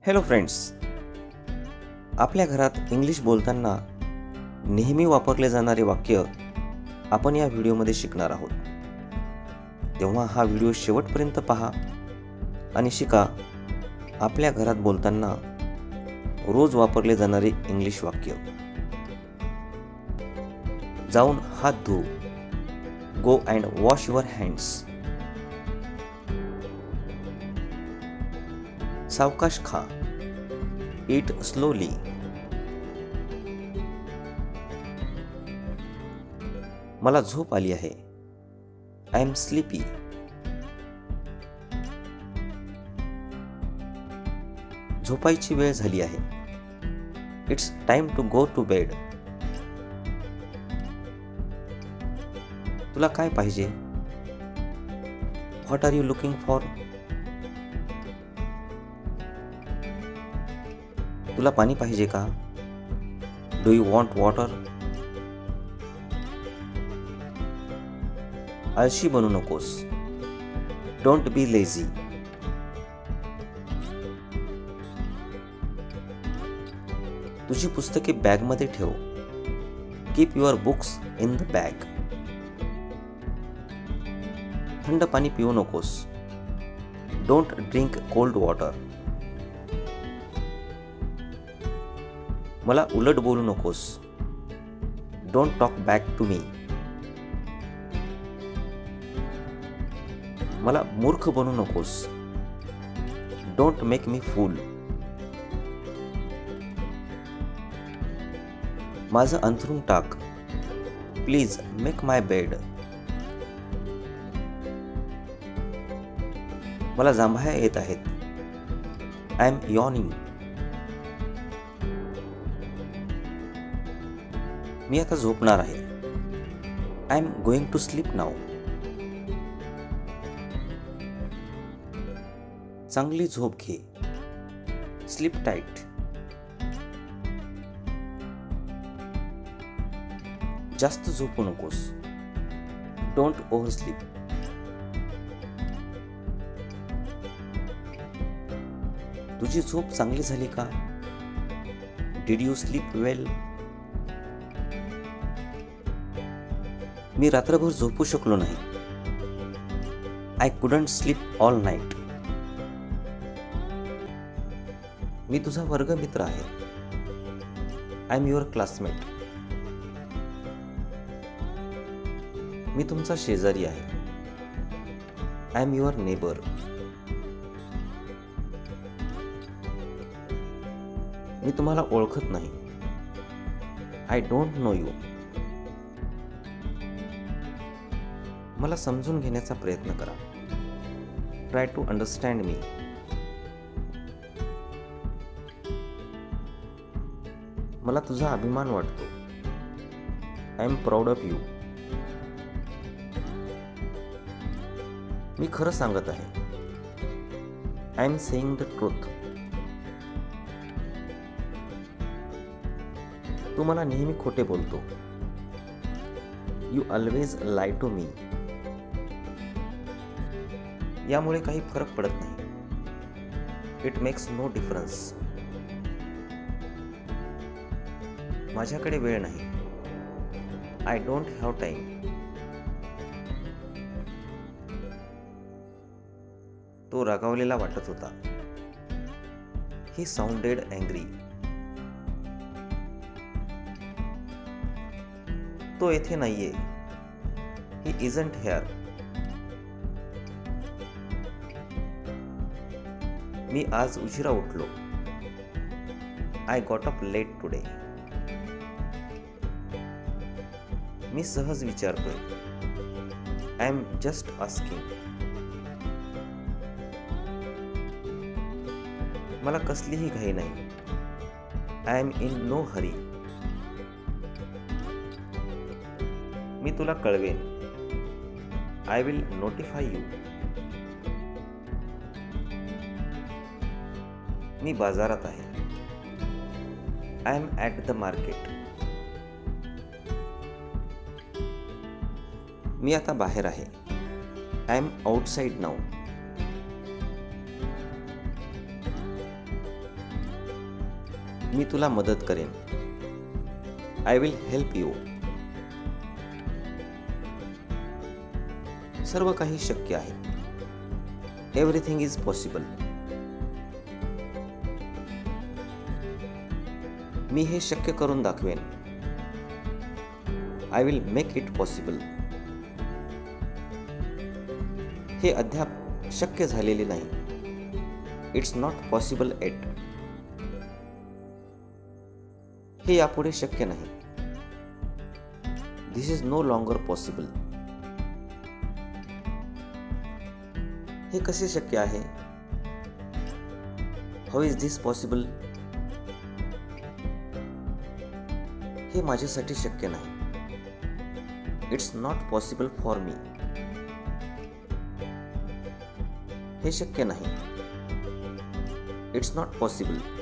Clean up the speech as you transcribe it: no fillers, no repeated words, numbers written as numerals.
Hello friends, आपल्या घरात English बोलताना नेहमी वापरले जाणारे वाक्य आपण या व्हिडिओमध्ये शिकणार आहोत. तेव्हा हा व्हिडिओ शेवटपर्यंत पहा आणि शिका आपल्या घरात बोलताना रोज वापरले जाणारे इंग्लिश वाक्य. जाऊन हात धुव. Go and wash your hands. सावकाश खा. Eat slowly. मला झोप आली आहे. I am sleepy. झोपायची वेळ झाली आहे. It's time to go to bed. तुला काय पाहिजे? What are you looking for? तुला पाणी पाहिजे का? Do you want water? आळशी बनू नकोस. Don't be lazy. तुझी पुस्तके बॅगमध्ये ठेव. Keep your books in the bag. थंड पाणी पिऊ नकोस. Don't drink cold water. मला उलट बोलू नकोस. Don't talk back to me. मला मूर्ख बनू नकोस. Don't make me fool. माझं अंथरूण टाक. Please make my bed. मला जांभया येत आहेत. I am yawning. मी आता झोपणार आहे. I am going to sleep now. चांगली झोप घे. Sleep tight. जास्त झोपू नकोस. Don't oversleep. तुझी झोप चांगली झाली का? Did you sleep well? मी रात्रभर झोपू शकलो नाही. I couldn't sleep all night. मी तुझा वर्गमित्र आहे. I am your classmate. मी तुमचा शेजारी आहे. I am your neighbour. मी तुम्हाला ओळखत नाही. I don't know you. मला समजून घेण्याचा प्रयत्न करा. Try to understand me. मला तुझा अभिमान वाटतो. I am proud of you. मी खरं सांगत आहे. I am saying the truth. तू मला नेहमी खोटे बोलतो. You always lie to me. यामुळे काही फरक पडत नाही. It makes no difference. माझ्याकडे वेळ नाही. I don't have time. तो रागावलेला वाटत होता. He sounded angry. तो येथे नाहीये. ही इजंट हेअर. मी आज उशिरा उठलो. I got up late today. मी सहज विचारतोय. I am just asking. मला कसलीही घाई नाही. I am in no hurry. मी तुला कळवेन. I will notify you. मी बाजारात आहे. I am at the market. मी आता बाहेर आहे. I am outside now. मी तुला मदत करेन. I will help you. सर्व काही शक्य आहे. Everything is possible. मी हे शक्य करून दाखवेन. I will make it possible. हे अद्याप शक्य झालेले नाही. It's not possible at. हे यापुढे शक्य नाही. दिस इज नो लॉंगर पॉसिबल. हे कसे शक्य आहे? How is this possible? हे माझ्यासाठी शक्य नाही. It's not possible for me. हे शक्य नाही. It's not possible.